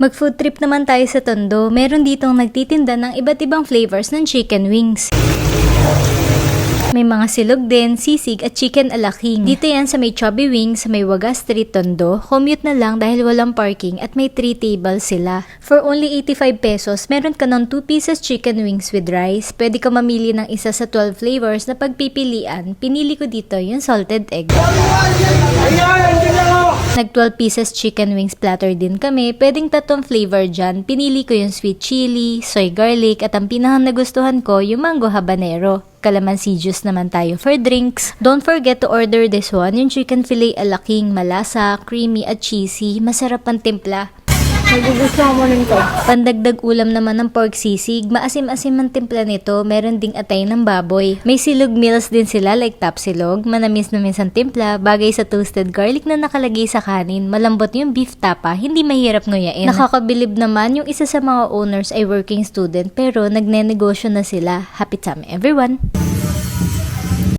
Mag-food trip naman tayo sa Tondo. Meron ditong nagtitinda ng iba't ibang flavors ng chicken wings. May mga silog din, sisig at chicken alaking. Dito yan sa may Chubby Wings, sa may Wagas Street, Tondo. Commute na lang dahil walang parking at may 3 tables sila. For only 85 pesos, meron ka ng 2 pieces chicken wings with rice. Pwede ka mamili ng isa sa 12 flavors na pagpipilian. Pinili ko dito yung salted egg. Nag 12 pieces chicken wings platter din kami. Pwedeng 3 flavor dyan. Pinili ko yung sweet chili, soy garlic, at ang pinakang nagustuhan ko yung mango habanero. Calamansi juice naman tayo for drinks. Don't forget to order this one, yung chicken fillet alaking, malasa, creamy at cheesy. Masarap ang timpla. Nagugustuhan mo rin to. Pandagdag ulam naman ng pork sisig. Maasim-asim ang timpla nito. Meron ding atay ng baboy. May silog meals din sila like tapsilog. Manamis ang timpla. Bagay sa toasted garlic na nakalagay sa kanin. Malambot yung beef tapa. Hindi mahirap nguyain. Nakakabilib naman yung isa sa mga owners ay working student pero nagnenegosyo na sila. Happy time everyone!